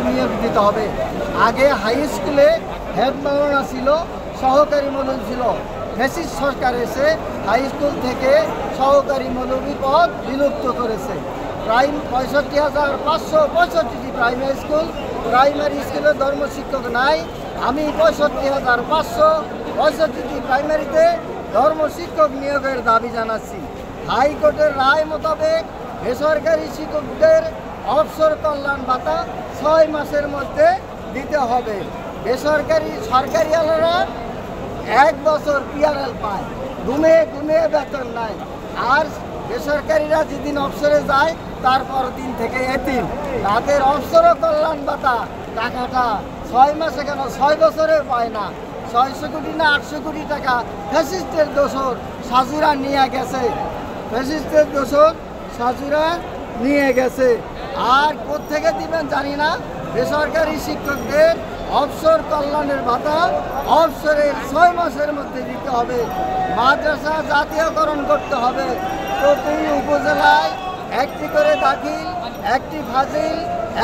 নিয়োগ দিতে হবে। আগে হাই স্কুলে হেড মাওলানা ছিল, সহকারী মৌলভী ছিল। ফ্যাসিস্ট সরকার এসে হাই স্কুল থেকে সহকারী মৌলভী পদ বিলুপ্ত করেছে। প্রায় 65,565টি প্রাইমারি স্কুলে ধর্মশিক্ষক নাই। আমি 65,565টি প্রাইমারিতে ধর্মশিক্ষক নিয়োগের দাবি জানাচ্ছি। হাইকোর্টের রায় মোতাবেক বেসরকারি শিক্ষকদের অবসর কল্যাণ ভাতা 6 মাসের মধ্যে দিতে হবে। সরকারি আলারা 1 বছর পিআরএল পায়, ঘুমে বেতন নাই। আর বেসরকারিরা যেদিন অবসরে যায় তারপর দিন থেকে এতিম, তাদের অবসর কল্যাণ ভাতা টাকাটা 6 মাসে কেন 6 বছরে পায় না। 600 কোটি না 800 কোটি টাকা ফ্যাসিস্টের দোসর সাজুরা নিয়ে গেছে। আর কোত্থেকে দিবেন জানি না। বেসরকারি শিক্ষকদের অবসর কল্যাণের ভাতা অবসরের 6 মাসের মধ্যে দিতে হবে। মাদ্রাসা জাতীয়করণ করতে হবে। প্রতি উপজেলায় একটি করে দাখিল, একটি ফাজিল,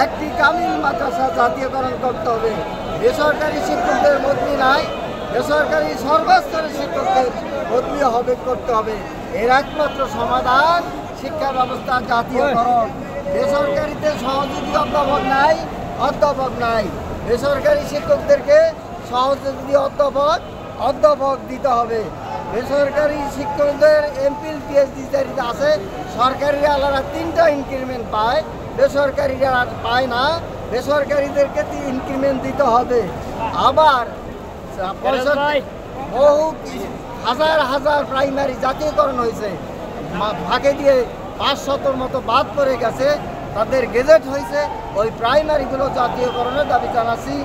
একটি কামিল মাদ্রাসা জাতীয়করণ করতে হবে। বেসরকারি শিক্ষকদের বদলি নাই, বেসরকারি সর্বস্তরের শিক্ষকদের বদলি করতে হবে। এর একমাত্র সমাধান শিক্ষা ব্যবস্থা জাতীয়করণ। বেসরকারিতে সহযোগী অধ্যাপক নাই। বেসরকারি শিক্ষকদেরকে সহযোগী অধ্যাপক দিতে হবে। বেসরকারি শিক্ষকদের এমপিল পিএইচডি যারা আছে, সরকারি আলাদা 3টা ইনক্রিমেন্ট পায়, বেসরকারিরা পায় না। বেসরকারিদেরকে ইনক্রিমেন্ট দিতে হবে। আবার বহু হাজার প্রাইমারি জাতীয়করণ হয়েছে, ফাঁকে দিয়ে 500 মতো বাদ পড়ে গেছে, তাদের গেজেট হয়েছে। ওই প্রাইমারিগুলো জাতীয়করণের দাবি জানাচ্ছি।